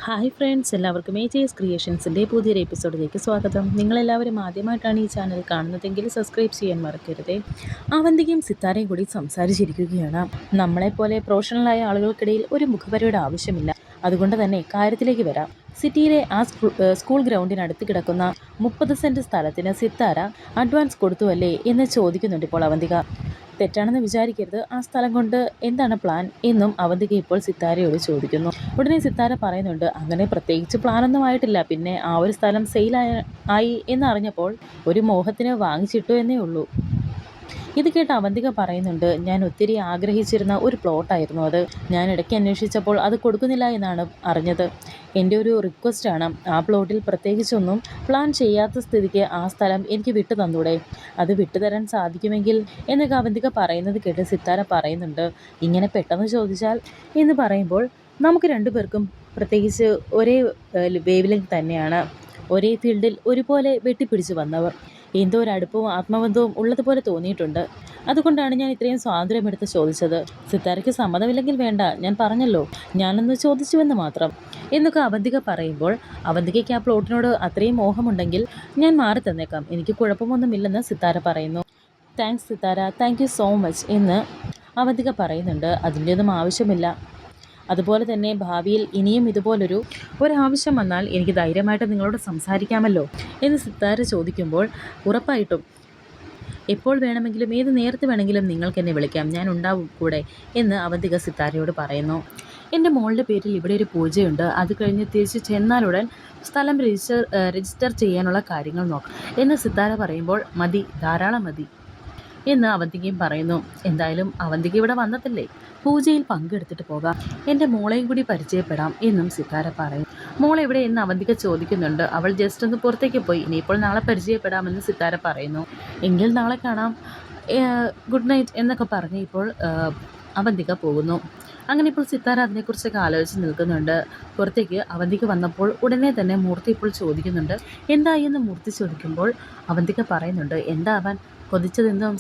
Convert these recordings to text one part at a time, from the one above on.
Hi friends, എല്ലാവർക്കും AJS ക്രിയേഷൻസിൻ്റെ പുതിയൊരു എപ്പിസോഡിലേക്ക് സ്വാഗതം. നിങ്ങളെല്ലാവരും ആദ്യമായിട്ടാണ് ഈ ചാനൽ കാണുന്നതെങ്കിൽ സബ്സ്ക്രൈബ് ചെയ്യാൻ മറക്കരുതേ. അവന്തികയും സിത്താരയും കൂടി സംസാരിച്ചിരിക്കുകയാണ്. നമ്മളെപ്പോലെ പ്രൊഫഷണലായ ആളുകൾക്കിടയിൽ ഒരു മുഖവരയുടെ ആവശ്യമില്ല. അതുകൊണ്ട് തന്നെ കാര്യത്തിലേക്ക് വരാം. സിറ്റിയിലെ ആ സ്കൂൾ ഗ്രൗണ്ടിനടുത്ത് കിടക്കുന്ന 30 സെൻറ്റ് സ്ഥലത്തിന് സിത്താര അഡ്വാൻസ് കൊടുത്തുവല്ലേ എന്ന് ചോദിക്കുന്നുണ്ട് ഇപ്പോൾ അവന്തിക. തെറ്റാണെന്ന് വിചാരിക്കരുത്, ആ സ്ഥലം കൊണ്ട് എന്താണ് പ്ലാൻ എന്നും അവന്തിക ഇപ്പോൾ സിത്താരയോട് ചോദിക്കുന്നു. ഉടനെ സിത്താര പറയുന്നുണ്ട്, അങ്ങനെ പ്രത്യേകിച്ച് പ്ലാനൊന്നും ആയിട്ടില്ല. പിന്നെ ആ ഒരു സ്ഥലം ആയി എന്നറിഞ്ഞപ്പോൾ ഒരു മോഹത്തിന് വാങ്ങിച്ചിട്ടു എന്നേ ഉള്ളൂ. ഇത് കേട്ട് അവന്തിക പറയുന്നുണ്ട്, ഞാൻ ഒത്തിരി ആഗ്രഹിച്ചിരുന്ന ഒരു പ്ലോട്ടായിരുന്നു അത്. ഞാൻ ഇടയ്ക്ക് അന്വേഷിച്ചപ്പോൾ അത് കൊടുക്കുന്നില്ല എന്നാണ് അറിഞ്ഞത്. എൻ്റെ ഒരു റിക്വസ്റ്റാണ്, ആ പ്ലോട്ടിൽ പ്രത്യേകിച്ചൊന്നും പ്ലാൻ ചെയ്യാത്ത സ്ഥിതിക്ക് ആ സ്ഥലം എനിക്ക് വിട്ടു തന്നൂടെ? അത് വിട്ടുതരാൻ സാധിക്കുമെങ്കിൽ എന്നൊക്കെ അവന്തിക പറയുന്നത് കേട്ട് സിത്താര പറയുന്നുണ്ട്, ഇങ്ങനെ പെട്ടെന്ന് ചോദിച്ചാൽ എന്ന് പറയുമ്പോൾ നമുക്ക് രണ്ടുപേർക്കും പ്രത്യേകിച്ച് ഒരേ വേവ് ലെങ്ത് തന്നെയാണ്. ഒരേ ഫീൽഡിൽ ഒരുപോലെ വെട്ടിപ്പിടിച്ച് വന്നവർ. എന്തോ ഒരു അടുപ്പവും ആത്മബന്ധവും ഉള്ളതുപോലെ തോന്നിയിട്ടുണ്ട്. അതുകൊണ്ടാണ് ഞാൻ ഇത്രയും സ്വാതന്ത്ര്യമെടുത്ത് ചോദിച്ചത്. സിത്താരയ്ക്ക് സമ്മതമില്ലെങ്കിൽ വേണ്ട, ഞാൻ പറഞ്ഞല്ലോ, ഞാനൊന്ന് ചോദിച്ചുവെന്ന് മാത്രം എന്നൊക്കെ അവന്തിക പറയുമ്പോൾ, അവന്തികയ്ക്ക് ആ പ്ലോട്ടിനോട് അത്രയും മോഹമുണ്ടെങ്കിൽ ഞാൻ മാറി തന്നേക്കാം, എനിക്ക് കുഴപ്പമൊന്നുമില്ലെന്ന് സിത്താര പറയുന്നു. Thanks Sithara, thank you so much എന്ന് അവന്തിക പറയുന്നുണ്ട്. അതിൻ്റെയൊന്നും ആവശ്യമില്ല. അതുപോലെ തന്നെ ഭാവിയിൽ ഇനിയും ഒരാവശ്യം വന്നാൽ എനിക്ക് ധൈര്യമായിട്ട് നിങ്ങളോട് സംസാരിക്കാമല്ലോ എന്ന് സിത്താര ചോദിക്കുമ്പോൾ, ഉറപ്പായിട്ടും എപ്പോൾ വേണമെങ്കിലും ഏത് നേരത്ത് വേണമെങ്കിലും നിങ്ങൾക്ക് എന്നെ വിളിക്കാം, ഞാൻ ഉണ്ടാവും കൂടെ എന്ന് അവന്തിക സിത്താരയോട് പറയുന്നു. എൻ്റെ മോളുടെ പേരിൽ ഇവിടെ ഒരു പൂജയുണ്ട്, അത് കഴിഞ്ഞ് തിരിച്ച് ചെന്നാലുടൻ സ്ഥലം രജിസ്റ്റർ ചെയ്യാനുള്ള കാര്യങ്ങൾ നോക്കാം എന്ന് സിത്താര പറയുമ്പോൾ, മതി, ധാരാളം മതി എന്ന് അവന്തികയും പറയുന്നു. എന്തായാലും അവന്തിക ഇവിടെ വന്നതല്ലേ, പൂജയിൽ പങ്കെടുത്തിട്ട് പോകാം, എൻ്റെ മോളെയും കൂടി പരിചയപ്പെടാം എന്നും സിത്താര പറയും. മോളെവിടെ എന്ന് അവന്തിക ചോദിക്കുന്നുണ്ട്. അവൾ ജസ്റ്റ് ഒന്ന് പുറത്തേക്ക് പോയി, ഇനിയിപ്പോൾ നാളെ പരിചയപ്പെടാമെന്ന് സിത്താര പറയുന്നു. എങ്കിൽ നാളെ കാണാം, ഗുഡ് നൈറ്റ് എന്നൊക്കെ പറഞ്ഞ് ഇപ്പോൾ അവന്തിക പോകുന്നു. അങ്ങനെ ഇപ്പോൾ സിത്താര അതിനെക്കുറിച്ചൊക്കെ ആലോചിച്ച് നിൽക്കുന്നുണ്ട്. പുറത്തേക്ക് അവന്തിക വന്നപ്പോൾ ഉടനെ തന്നെ മൂർത്തി ഇപ്പോൾ ചോദിക്കുന്നുണ്ട്, എന്തായി എന്ന് മൂർത്തി ചോദിക്കുമ്പോൾ അവന്തിക പറയുന്നുണ്ട്, എന്താവാൻ, കൊതിച്ചതെന്തും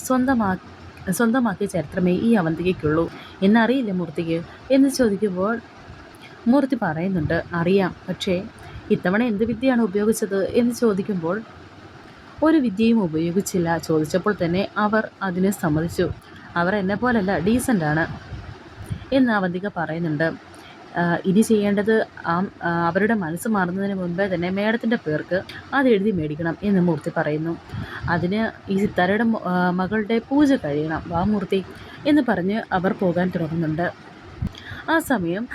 സ്വന്തമാക്കിയ ചരിത്രമേ ഈ അവന്തികയ്ക്കുള്ളൂ എന്നറിയില്ല മൂർത്തിക്ക് എന്ന് ചോദിക്കുമ്പോൾ മൂർത്തി പറയുന്നുണ്ട്, അറിയാം, പക്ഷേ ഇത്തവണ എന്ത് വിദ്യയാണ് ഉപയോഗിച്ചത് എന്ന് ചോദിക്കുമ്പോൾ, ഒരു വിദ്യയും ഉപയോഗിച്ചില്ല. ചോദിച്ചപ്പോൾ തന്നെ അവർ അതിനെ സമ്മതിച്ചു. അവർ എന്നെ പോലല്ല, ഡീസൻ്റാണ് എന്ന് അവന്തിക പറയുന്നുണ്ട്. ഇനി ചെയ്യേണ്ടത് അവരുടെ മനസ്സ് മാറുന്നതിന് മുൻപേ തന്നെ മേഡത്തിൻ്റെ പേർക്ക് അത് എഴുതി മേടിക്കണം എന്ന് മൂർത്തി പറയുന്നു. അതിന് ഈ സിത്താരയുടെ മകളുടെ പൂജ കഴിയണം, വാ മൂർത്തി എന്ന് പറഞ്ഞ് അവർ പോകാൻ തുടങ്ങുന്നുണ്ട്. ആ സമയം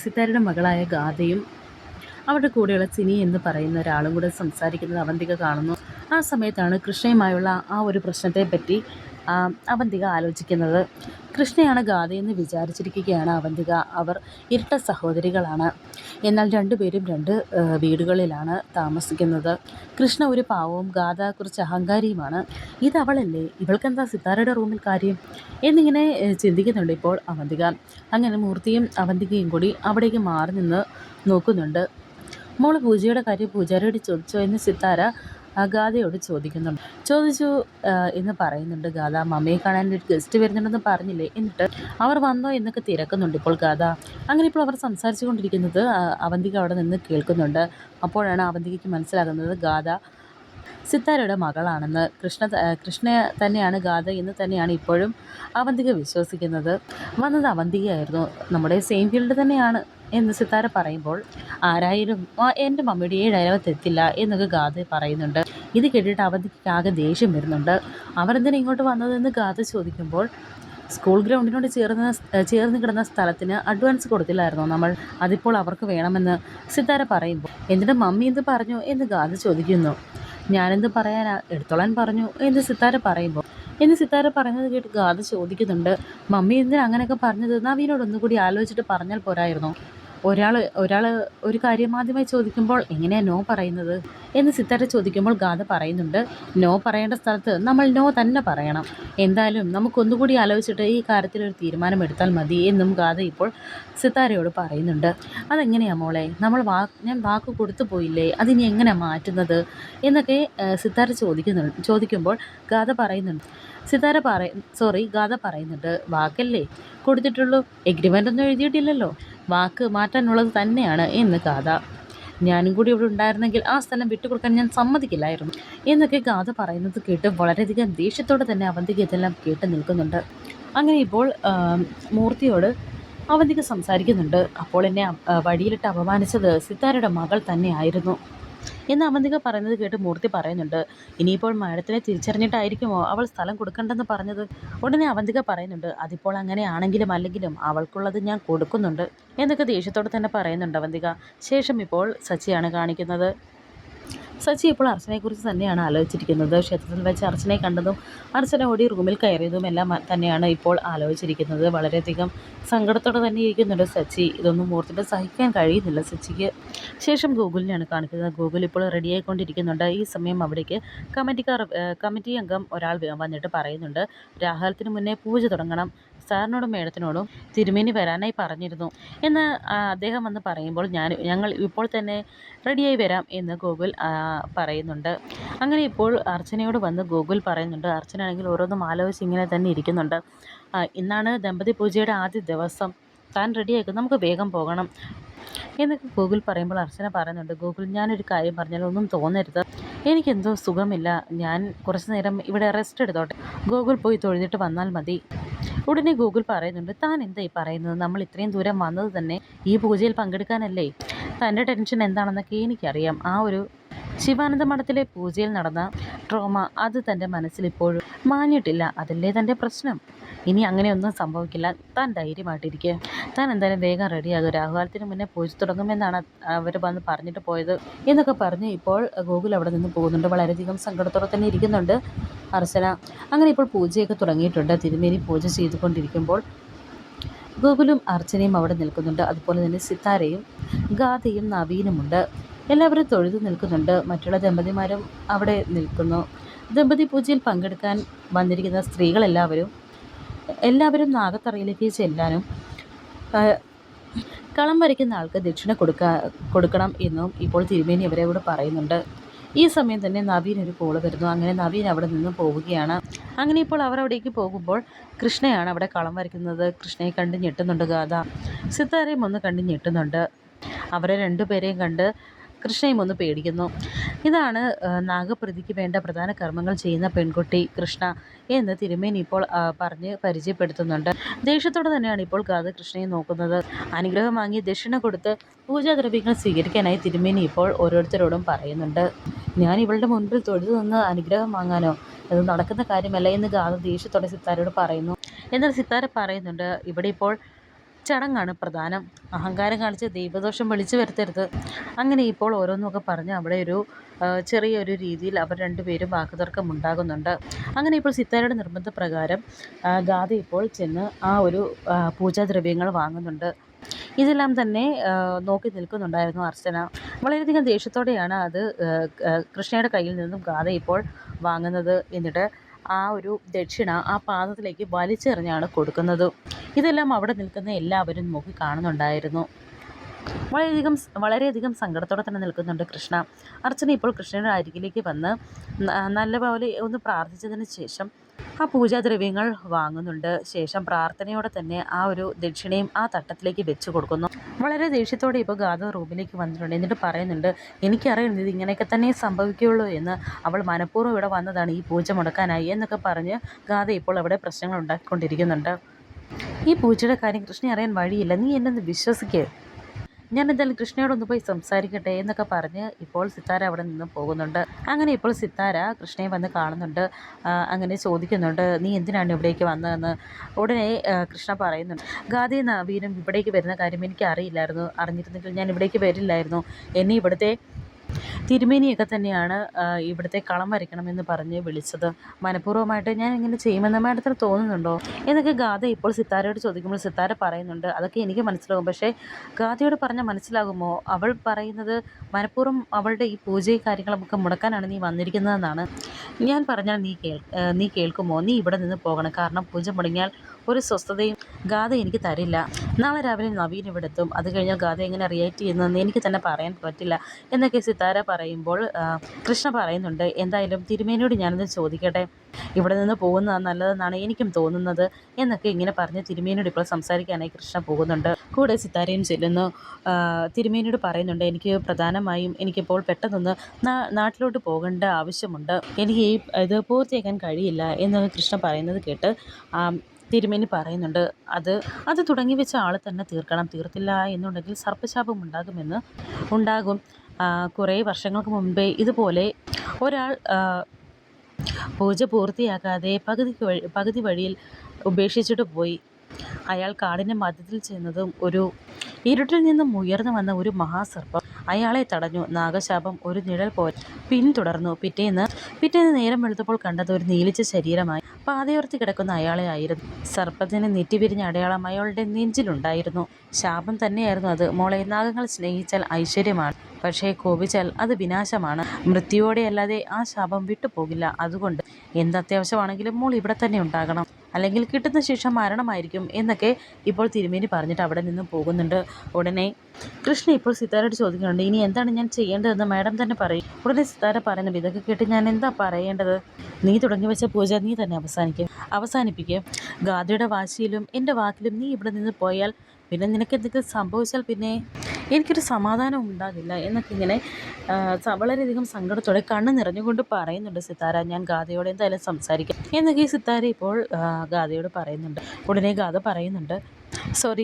സിത്താരയുടെ മകളായ ഗാഥയും അവരുടെ കൂടെയുള്ള സിനി എന്ന് പറയുന്ന ഒരാളും കൂടെ സംസാരിക്കുന്നത് അവന്തിക കാണുന്നു. ആ സമയത്താണ് കൃഷ്ണയുമായുള്ള ആ ഒരു പ്രശ്നത്തെപ്പറ്റി അവന്തിക ആലോചിക്കുന്നത്. കൃഷ്ണയാണ് ഗാഥയെന്ന് വിചാരിച്ചിരിക്കുകയാണ് അവന്തിക. അവർ ഇരട്ട സഹോദരികളാണ്. എന്നാൽ രണ്ടുപേരും രണ്ട് വീടുകളിലാണ് താമസിക്കുന്നത്. കൃഷ്ണ ഒരു പാവവും ഗാഥ കുറച്ച് അഹങ്കാരിയുമാണ്. ഇതവളല്ലേ, ഇവൾക്കെന്താ സിത്താരയുടെ റൂമിൽ കാര്യം എന്നിങ്ങനെ ചിന്തിക്കുന്നുണ്ട് ഇപ്പോൾ അവന്തിക. അങ്ങനെ മൂർത്തിയും അവന്തികയും കൂടി അവിടേക്ക് മാറി നിന്ന് നോക്കുന്നുണ്ട്. മോള് പൂജയുടെ കാര്യം പൂജാരിയോട് ചോദിച്ചോ എന്ന് സിത്താര ഗാഥയോട് ചോദിച്ചു എന്ന് പറയുന്നുണ്ട് ഗാഥ. മമ്മിയെ കാണാൻ ഒരു ഗസ്റ്റ് വരുന്നുണ്ടെന്ന് പറഞ്ഞില്ലേ, എന്നിട്ട് അവർ വന്നോ എന്നൊക്കെ തിരക്കുന്നുണ്ട് ഇപ്പോൾ ഗാഥ. അങ്ങനെ ഇപ്പോൾ അവർ സംസാരിച്ചു കൊണ്ടിരിക്കുന്നത് അവന്തിക അവിടെ നിന്ന് കേൾക്കുന്നുണ്ട്. അപ്പോഴാണ് അവന്തികയ്ക്ക് മനസ്സിലാകുന്നത് ഗാഥ സിത്താരയുടെ മകളാണെന്ന്. കൃഷ്ണ തന്നെയാണ് ഗാഥ എന്ന് തന്നെയാണ് ഇപ്പോഴും അവന്തിക വിശ്വസിക്കുന്നത്. വന്നത് അവന്തികയായിരുന്നു, നമ്മുടെ സെയിം ഫീൽഡ് തന്നെയാണ് എന്ന് സിത്താര പറയുമ്പോൾ, ആരായാലും എൻ്റെ മമ്മിയുടെ 7 അയലവത്തെത്തില്ല എന്നൊക്കെ ഗാഥ പറയുന്നുണ്ട്. ഇത് കേട്ടിട്ട് അവന്തിക്ക് ആകെ ദേഷ്യം വരുന്നുണ്ട്. അവരെന്തിനാ ഇങ്ങോട്ട് വന്നതെന്ന് ഗാഥ ചോദിക്കുമ്പോൾ, സ്കൂൾ ഗ്രൗണ്ടിനോട് ചേർന്ന് കിടന്ന സ്ഥലത്തിന് അഡ്വാൻസ് കൊടുത്തില്ലായിരുന്നോ നമ്മൾ, അതിപ്പോൾ അവർക്ക് വേണമെന്ന് സിത്താര പറയുമ്പോൾ, എന്നിട്ട് മമ്മി എന്ത് പറഞ്ഞു എന്ന് ഗാഥ ചോദിക്കുന്നു. ഞാനെന്ത് പറയാനാ, എടുത്തോളാൻ പറഞ്ഞു എന്ന് സിത്താര പറയുന്നത് കേട്ട് ഗാഥ ചോദിക്കുന്നുണ്ട്, മമ്മി എന്തിനാ അങ്ങനെയൊക്കെ പറഞ്ഞത്, നവീനോട് ഒന്നുകൂടി ആലോചിച്ചിട്ട് പറഞ്ഞാൽ പോരായിരുന്നോ? ഒരാൾ ഒരു കാര്യം ആദ്യമായി ചോദിക്കുമ്പോൾ എങ്ങനെയാണ് നോ പറയുന്നത് എന്ന് സിത്താര ചോദിക്കുമ്പോൾ ഗാഥ പറയുന്നുണ്ട്, നോ പറയേണ്ട സ്ഥലത്ത് നമ്മൾ നോ തന്നെ പറയണം. എന്തായാലും നമുക്കൊന്നുകൂടി ആലോചിച്ചിട്ട് ഈ കാര്യത്തിൽ ഒരു തീരുമാനം എടുത്താൽ മതി എന്നും ഗാഥ ഇപ്പോൾ സിത്താരയോട് പറയുന്നുണ്ട്. അതെങ്ങനെയാ മോളെ, ഞാൻ വാക്ക് കൊടുത്തു പോയില്ലേ, അതിനി എങ്ങനെയാണ് മാറ്റുന്നത് എന്നൊക്കെ സിത്താര ചോദിക്കുമ്പോൾ ഗാഥ പറയുന്നുണ്ട്, ഗാഥ പറയുന്നുണ്ട്, വാക്കല്ലേ കൊടുത്തിട്ടുള്ളൂ, എഗ്രിമെൻ്റ് ഒന്നും എഴുതിയിട്ടില്ലല്ലോ, വാക്ക് മാറ്റാനുള്ളത് തന്നെയാണ് എന്ന് ഗാഥ. ഞാനും കൂടി ഇവിടെ ഉണ്ടായിരുന്നെങ്കിൽ ആ സ്ഥലം വിട്ടുകൊടുക്കാൻ ഞാൻ സമ്മതിക്കില്ലായിരുന്നു എന്നൊക്കെ ഗാഥ പറയുന്നത് കേട്ട് വളരെയധികം ദേഷ്യത്തോടെ തന്നെ അവന്തിക ഇതെല്ലാം കേട്ട് നിൽക്കുന്നുണ്ട്. അങ്ങനെ ഇപ്പോൾ മൂർത്തിയോട് അവന്തിക സംസാരിക്കുന്നുണ്ട്. അപ്പോൾ എന്നെ വഴിയിലിട്ട് അപമാനിച്ചത് സിത്താരയുടെ മകൾ തന്നെയായിരുന്നു എന്ന് അവന്തിക പറയുന്നത് കേട്ട് മൂർത്തി പറയുന്നുണ്ട്. ഇനിയിപ്പോൾ മാഡത്തിനെ തിരിച്ചറിഞ്ഞിട്ടായിരിക്കുമോ അവൾ സ്ഥലം കൊടുക്കണ്ടെന്ന് പറഞ്ഞത്? ഉടനെ അവന്തിക പറയുന്നുണ്ട്, അതിപ്പോൾ അങ്ങനെയാണെങ്കിലും അല്ലെങ്കിലും അവൾക്കുള്ളത് ഞാൻ കൊടുക്കുന്നുണ്ട് എന്നൊക്കെ ദേഷ്യത്തോടെ തന്നെ പറയുന്നുണ്ട് അവന്തിക. ശേഷം ഇപ്പോൾ സച്ചിയാണ് കാണിക്കുന്നത്. സച്ചി ഇപ്പോൾ അർച്ചനയെക്കുറിച്ച് തന്നെയാണ് ആലോചിച്ചിരിക്കുന്നത്. ക്ഷേത്രത്തിൽ വെച്ച് അർച്ചനയെ കണ്ടതും അർച്ചന ഓടി റൂമിൽ കയറിയതും എല്ലാം തന്നെയാണ് ഇപ്പോൾ ആലോചിച്ചിരിക്കുന്നത്. വളരെയധികം സങ്കടത്തോടെ തന്നെ ഇരിക്കുന്നുണ്ട് സച്ചി. ഇതൊന്നും ഓർത്തിട്ട് സഹിക്കാൻ കഴിയുന്നില്ല സച്ചിക്ക്. ശേഷം ഗൂഗിളിനെയാണ് കാണിക്കുന്നത്. ഗൂഗിൾ ഇപ്പോൾ റെഡിയായിക്കൊണ്ടിരിക്കുന്നുണ്ട്. ഈ സമയം അവിടേക്ക് കമ്മിറ്റി അംഗം ഒരാൾ വന്നിട്ട് പറയുന്നുണ്ട്, രാഹുലത്തിന് മുന്നേ പൂജ തുടങ്ങണം. സാറിനോടും മേഡത്തിനോടും തിരുമേനി വരാനായി പറഞ്ഞിരുന്നു എന്ന് അദ്ദേഹം വന്ന് പറയുമ്പോൾ ഞങ്ങൾ ഇപ്പോൾ തന്നെ റെഡിയായി വരാം എന്ന് ഗൂഗിൾ പറയുന്നുണ്ട്. അങ്ങനെ ഇപ്പോൾ അർച്ചനയോട് വന്ന് ഗൂഗിൾ പറയുന്നുണ്ട്. അർച്ചന ആണെങ്കിൽ ഓരോന്നും ആലോചിച്ച് ഇങ്ങനെ തന്നെ ഇരിക്കുന്നുണ്ട്. ഇന്നാണ് ദമ്പതി പൂജയുടെ ആദ്യ ദിവസം, താൻ റെഡിയാക്കും, നമുക്ക് വേഗം പോകണം എന്നൊക്കെ ഗൂഗിൾ പറയുമ്പോൾ അർച്ചന പറയുന്നുണ്ട്, ഗൂഗിൾ ഞാനൊരു കാര്യം പറഞ്ഞാൽ ഒന്നും തോന്നരുത്, എനിക്കെന്തോ സുഖമില്ല, ഞാൻ കുറച്ച് നേരം ഇവിടെ റെസ്റ്റ് എടുത്തോട്ടെ, ഗൂഗിൾ പോയി തൊഴുതിട്ട് വന്നാൽ മതി. ഉടനെ ഗൂഗിൾ പറയുന്നുണ്ട്, താൻ എന്തായി പറയുന്നത്? നമ്മൾ ഇത്രയും ദൂരം വന്നത് തന്നെ ഈ പൂജയിൽ പങ്കെടുക്കാനല്ലേ? തൻ്റെ ടെൻഷൻ എന്താണെന്നൊക്കെ എനിക്കറിയാം. ആ ഒരു ശിവാനന്ദ മഠത്തിലെ പൂജയിൽ നടന്ന ട്രോമ അത് തൻ്റെ മനസ്സിൽ ഇപ്പോഴും മാഞ്ഞിട്ടില്ല. അതല്ലേ തൻ്റെ പ്രശ്നം. ഇനി അങ്ങനെയൊന്നും സംഭവിക്കില്ല. താൻ ധൈര്യമായിട്ടിരിക്കുക. താൻ എന്തായാലും വേഗം റെഡിയാകും. രാഹുകാലത്തിന് മുന്നേ പൂജ തുടങ്ങുമെന്നാണ് അവർ വന്ന് പറഞ്ഞിട്ട് പോയത് എന്നൊക്കെ പറഞ്ഞ് ഇപ്പോൾ ഗൂഗിൾ അവിടെ നിന്ന് പോകുന്നുണ്ട്. വളരെയധികം സങ്കടത്തോടെ തന്നെ ഇരിക്കുന്നുണ്ട് അർച്ചന. അങ്ങനെ ഇപ്പോൾ പൂജയൊക്കെ തുടങ്ങിയിട്ടുണ്ട്. തിരുമേനി പൂജ ചെയ്തുകൊണ്ടിരിക്കുമ്പോൾ ഗൂഗിളും അർച്ചനയും അവിടെ നിൽക്കുന്നുണ്ട്. അതുപോലെ തന്നെ സിത്താരയും ഗാഥയും നവീനുമുണ്ട്. എല്ലാവരും തൊഴുതു നിൽക്കുന്നുണ്ട്. മറ്റുള്ള ദമ്പതിമാരും അവിടെ നിൽക്കുന്നു. ദമ്പതി പൂജയിൽ പങ്കെടുക്കാൻ വന്നിരിക്കുന്ന എല്ലാവരും നാഗത്തറയിലേക്ക് ചെല്ലാനും കളം വരയ്ക്കുന്ന ആൾക്ക് ദക്ഷിണ കൊടുക്കണം എന്നും ഇപ്പോൾ തിരുമേനി അവരോട് പറയുന്നുണ്ട്. ഈ സമയം തന്നെ നവീൻ ഒരു കോള് വരുന്നു. അങ്ങനെ നവീൻ അവിടെ നിന്ന് പോവുകയാണ്. അങ്ങനെ ഇപ്പോൾ അവർ അവിടേക്ക് പോകുമ്പോൾ കൃഷ്ണയാണ് അവിടെ കളം വരയ്ക്കുന്നത്. കൃഷ്ണയെ കണ്ട് ഞെട്ടുന്നുണ്ട് ഗാഥ. സിത്താരയും ഒന്ന് കണ്ട് ഞെട്ടുന്നുണ്ട്. അവരെ രണ്ടുപേരെയും കണ്ട് കൃഷ്ണയും ഒന്ന് പേടിക്കുന്നു. ഇതാണ് നാഗപ്രീതിക്ക് വേണ്ട പ്രധാന കർമ്മങ്ങൾ ചെയ്യുന്ന പെൺകുട്ടി കൃഷ്ണ എന്ന് തിരുമേനി ഇപ്പോൾ പറഞ്ഞ് പരിചയപ്പെടുത്തുന്നുണ്ട്. ദേഷ്യത്തോടെ തന്നെയാണ് ഇപ്പോൾ ഗാഥ കൃഷ്ണയെ നോക്കുന്നത്. അനുഗ്രഹം വാങ്ങി ദക്ഷിണ കൊടുത്ത് പൂജാദ്രവ്യങ്ങൾ സ്വീകരിക്കാനായി തിരുമേനി ഇപ്പോൾ ഓരോരുത്തരോടും പറയുന്നുണ്ട്. ഞാൻ ഇവളുടെ മുൻപിൽ തൊഴുതു നിന്ന് അനുഗ്രഹം വാങ്ങാനോ? അത് നടക്കുന്ന കാര്യമല്ല എന്ന് ഗാഥ ദേഷ്യത്തോടെ സിത്താരയോട് പറയുന്നു. എന്നാൽ സിത്താര പറയുന്നുണ്ട്, ഇവിടെ ഇപ്പോൾ ചടങ്ങാണ് പ്രധാനം, അഹങ്കാരം കാണിച്ച് ദൈവദോഷം വിളിച്ചു വരുത്തരുത്. അങ്ങനെ ഇപ്പോൾ ഓരോന്നുമൊക്കെ പറഞ്ഞ് അവിടെ ഒരു ചെറിയൊരു രീതിയിൽ അവർ രണ്ടുപേരും വാക്കുതർക്കം ഉണ്ടാകുന്നുണ്ട്. അങ്ങനെ ഇപ്പോൾ സിത്താരയുടെ നിർബന്ധപ്രകാരം ഗാഥ ഇപ്പോൾ ചെന്ന് ആ ഒരു പൂജാദ്രവ്യങ്ങൾ വാങ്ങുന്നുണ്ട്. ഇതെല്ലാം തന്നെ നോക്കി നിൽക്കുന്നുണ്ടായിരുന്നു അർച്ചന. വളരെയധികം ദേഷ്യത്തോടെയാണ് അത് കൃഷ്ണയുടെ കയ്യിൽ നിന്നും ഗാഥ ഇപ്പോൾ വാങ്ങുന്നത്. എന്നിട്ട് ആ ഒരു ദക്ഷിണ ആ പാദത്തിലേക്ക് വലിച്ചെറിഞ്ഞാണ് കൊടുക്കുന്നത്. ഇതെല്ലാം അവിടെ നിൽക്കുന്ന എല്ലാവരും നോക്കി കാണുന്നുണ്ടായിരുന്നു. വളരെയധികം സങ്കടത്തോടെ തന്നെ നിൽക്കുന്നുണ്ട് കൃഷ്ണ. അർച്ചന ഇപ്പോൾ കൃഷ്ണയുടെ അരികിലേക്ക് വന്ന് നല്ലപോലെ ഒന്ന് പ്രാർത്ഥിച്ചതിന് ശേഷം ആ പൂജാദ്രവ്യങ്ങൾ വാങ്ങുന്നുണ്ട്. ശേഷം പ്രാർത്ഥനയോടെ തന്നെ ആ ഒരു ദക്ഷിണയും ആ തട്ടത്തിലേക്ക് വെച്ച് കൊടുക്കുന്നു. വളരെ ദേഷ്യത്തോടെ ഇപ്പോൾ ഗാഥ റൂമിലേക്ക് വന്നിട്ടുണ്ട്. എന്നിട്ട് പറയുന്നുണ്ട്, എനിക്കറിയുന്നത് ഇത് ഇങ്ങനെയൊക്കെ തന്നെ സംഭവിക്കുകയുള്ളൂ എന്ന്. അവൾ മനഃപൂർവ്വം ഇവിടെ വന്നതാണ് ഈ പൂജ മുടക്കാനായി എന്നൊക്കെ പറഞ്ഞ് ഗാഥ ഇപ്പോൾ അവിടെ പ്രശ്നങ്ങൾ ഉണ്ടാക്കിക്കൊണ്ടിരിക്കുന്നുണ്ട്. ഈ പൂജയുടെ കാര്യം കൃഷ്ണ അറിയാൻ വഴിയില്ല, നീ എന്നെ ഒന്ന് വിശ്വസിക്കുക, ഞാൻ എന്തായാലും കൃഷ്ണയോടൊന്ന് പോയി സംസാരിക്കട്ടെ എന്നൊക്കെ പറഞ്ഞ് ഇപ്പോൾ സിത്താര അവിടെ നിന്ന് പോകുന്നുണ്ട്. അങ്ങനെ ഇപ്പോൾ സിത്താര കൃഷ്ണയെ വന്ന് കാണുന്നുണ്ട്. അങ്ങനെ ചോദിക്കുന്നുണ്ട്, നീ എന്തിനാണ് ഇവിടേക്ക് വന്നതെന്ന്. ഉടനെ കൃഷ്ണ പറയുന്നുണ്ട്, ഗാഥയും നവീനും ഇവിടേക്ക് വരുന്ന കാര്യം എനിക്ക് അറിയില്ലായിരുന്നു, അറിഞ്ഞിരുന്നെങ്കിൽ ഞാൻ ഇവിടേക്ക് വരില്ലായിരുന്നു. എന്നെ ഇവിടുത്തെ തിരുമേനിയൊക്കെ തന്നെയാണ് ഇവിടുത്തെ കളം വരയ്ക്കണമെന്ന് പറഞ്ഞ് വിളിച്ചത്. മനഃപൂർവ്വമായിട്ട് ഞാൻ ഇങ്ങനെ ചെയ്യുമെന്ന് മാഡത്തിന് തോന്നുന്നുണ്ടോ എന്നൊക്കെ ഗാഥ ഇപ്പോൾ സിത്താരയോട് ചോദിക്കുമ്പോൾ സിത്താര പറയുന്നുണ്ട്, അതൊക്കെ എനിക്ക് മനസ്സിലാകും, പക്ഷേ ഗാഥയോട് പറഞ്ഞാൽ മനസ്സിലാകുമോ? അവൾ പറയുന്നത് മനഃപൂർവ്വം അവളുടെ ഈ പൂജയും കാര്യങ്ങളുമൊക്കെ മുടക്കാനാണ് നീ വന്നിരിക്കുന്നതെന്നാണ്. ഞാൻ പറഞ്ഞാൽ നീ കേൾക്കുമോ? നീ ഇവിടെ നിന്ന് പോകണം, കാരണം പൂജ മുടങ്ങിയാൽ ഒരു സ്വസ്ഥതയും ഗാഥ എനിക്ക് തരില്ല. നാളെ രാവിലെ നവീൻ ഇവിടെ എത്തും. അത് കഴിഞ്ഞാൽ ഗാഥ എങ്ങനെ റിയാക്ട് ചെയ്യുന്നതെന്ന് എനിക്ക് തന്നെ പറയാൻ പറ്റില്ല എന്നൊക്കെ സിത്താര പറയുമ്പോൾ കൃഷ്ണ പറയുന്നുണ്ട്, എന്തായാലും തിരുമേനിയോട് ഞാനത് ചോദിക്കട്ടെ, ഇവിടെ നിന്ന് പോകുന്നതാണ് നല്ലതെന്നാണ് എനിക്കും തോന്നുന്നത് എന്നൊക്കെ ഇങ്ങനെ പറഞ്ഞ് തിരുമേനിയോട് ഇപ്പോൾ സംസാരിക്കാനായി കൃഷ്ണ പോകുന്നുണ്ട്. കൂടെ സിത്താരയും ചെല്ലുന്നു. തിരുമേനിയോട് പറയുന്നുണ്ട്, എനിക്ക് പ്രധാനമായും എനിക്കിപ്പോൾ പെട്ടെന്നൊന്ന് നാട്ടിലോട്ട് പോകേണ്ട ആവശ്യമുണ്ട്, എനിക്ക് ഇത് പൂർത്തിയാക്കാൻ കഴിയില്ല എന്ന് കൃഷ്ണ പറയുന്നത് കേട്ട് തിരുമേനി പറയുന്നുണ്ട്, അത് തുടങ്ങി വെച്ച ആൾ തന്നെ തീർക്കണം, തീർത്തില്ല എന്നുണ്ടെങ്കിൽ സർപ്പശാപം ഉണ്ടാകും. കുറേ വർഷങ്ങൾക്ക് മുൻപേ ഇതുപോലെ ഒരാൾ പൂജ പൂർത്തിയാക്കാതെ പകുതി വഴിയിൽ ഉപേക്ഷിച്ചിട്ട് പോയി. അയാൾ കാടിൻ്റെ മധ്യത്തിൽ ചെന്നതും ഒരു ഇരുട്ടിൽ നിന്നും ഉയർന്നു വന്ന ഒരു മഹാസർപ്പം അയാളെ തടഞ്ഞു. നാഗശാപം ഒരു നിഴൽ പോലെ പിന്തുടർന്നു. പിറ്റേന്ന് നേരം വെളുത്തപ്പോൾ കണ്ടത് ഒരു നീലിച്ച ശരീരമായി പാതയോർത്തി കിടക്കുന്ന അയാളെ ആയിരുന്നു. സർപ്പത്തിന് നെറ്റിവിരിഞ്ഞ അടയാളം അയാളുടെ നെഞ്ചിലുണ്ടായിരുന്നു. ശാപം തന്നെയായിരുന്നു അത്. മോളെ, നാഗങ്ങൾ സ്നേഹിച്ചാൽ ഐശ്വര്യമാണ്, പക്ഷേ കോപിച്ചാൽ അത് വിനാശമാണ്. മൃത്യുവോടെ അല്ലാതെ ആ ശാപം വിട്ടുപോകില്ല. അതുകൊണ്ട് എന്തത്യാവശ്യമാണെങ്കിലും മോൾ ഇവിടെ തന്നെ ഉണ്ടാകണം, അല്ലെങ്കിൽ കിട്ടുന്ന ശിക്ഷ മരണമായിരിക്കും എന്നൊക്കെ ഇപ്പോൾ തിരുമേനി പറഞ്ഞിട്ട് അവിടെ നിന്ന് പോകുന്നുണ്ട്. ഉടനെ കൃഷ്ണ ഇപ്പോൾ സിത്താരയോട് ചോദിക്കുന്നുണ്ട്, ഇനി എന്താണ് ഞാൻ ചെയ്യേണ്ടതെന്ന് മാഡം തന്നെ പറയും. ഉടനെ സിത്താര പറയുന്നുണ്ട്, ഇതൊക്കെ കേട്ട് ഞാൻ എന്താ പറയേണ്ടത്? നീ തുടങ്ങി വെച്ച പൂജ നീ തന്നെ അവസാനിപ്പിക്കുക. ഗാഥയുടെ വാശിയിലും എൻ്റെ വാക്കിലും നീ ഇവിടെ നിന്ന് പോയാൽ പിന്നെ നിനക്ക് എന്തെങ്കിലും സംഭവിച്ചാൽ പിന്നെ എനിക്കൊരു സമാധാനം ഉണ്ടാകില്ല എന്നൊക്കെ ഇങ്ങനെ വളരെയധികം സങ്കടത്തോടെ കണ്ണ് നിറഞ്ഞുകൊണ്ട് പറയുന്നുണ്ട് സിത്താര. ഞാൻ ഗാഥയോട് എന്തായാലും സംസാരിക്കാം എന്നൊക്കെ സിത്താര ഇപ്പോൾ ഗാഥയോട് പറയുന്നുണ്ട്. ഉടനെ ഗാഥ പറയുന്നുണ്ട്,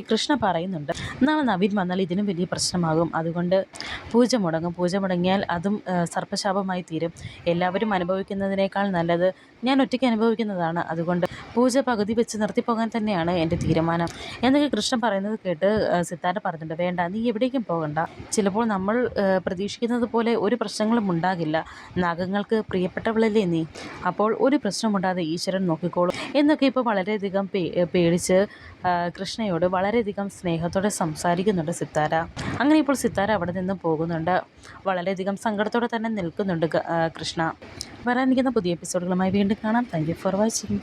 കൃഷ്ണ പറയുന്നുണ്ട്, നാളെ നവീൻ വന്നാൽ ഇതിനും വലിയ പ്രശ്നമാകും. അതുകൊണ്ട് പൂജ മുടങ്ങിയാൽ അതും സർപ്പശാപമായി തീരും. എല്ലാവരും അനുഭവിക്കുന്നതിനേക്കാൾ നല്ലത് ഞാൻ ഒറ്റയ്ക്ക് അനുഭവിക്കുന്നതാണ്. അതുകൊണ്ട് പൂജ പകുതി വെച്ച് നിർത്തിപ്പോകാൻ തന്നെയാണ് എൻ്റെ തീരുമാനം എന്നൊക്കെ കൃഷ്ണൻ പറയുന്നത് കേട്ട് സിത്താര പറഞ്ഞിട്ടുണ്ട്, വേണ്ട, നീ എവിടേക്കും പോകണ്ട. ചിലപ്പോൾ നമ്മൾ പ്രതീക്ഷിക്കുന്നത് പോലെ ഒരു പ്രശ്നങ്ങളും ഉണ്ടാകില്ല. നാഗങ്ങൾക്ക് പ്രിയപ്പെട്ടവളല്ലേ നീ, അപ്പോൾ ഒരു പ്രശ്നമുണ്ടാതെ ഈശ്വരൻ നോക്കിക്കോളും എന്നൊക്കെ ഇപ്പോൾ വളരെയധികം പേടിച്ച് കൃഷ്ണയോട് വളരെയധികം സ്നേഹത്തോടെ സംസാരിക്കുന്നുണ്ട് സിത്താര. അങ്ങനെ ഇപ്പോൾ സിത്താര അവിടെ നിന്നും പോകുന്നുണ്ട്. വളരെയധികം സങ്കടത്തോടെ തന്നെ നിൽക്കുന്നുണ്ട് കൃഷ്ണ. വരാനിരിക്കുന്ന പുതിയ എപ്പിസോഡുകളുമായി വീണ്ടും കാണാം. Thank you for watching.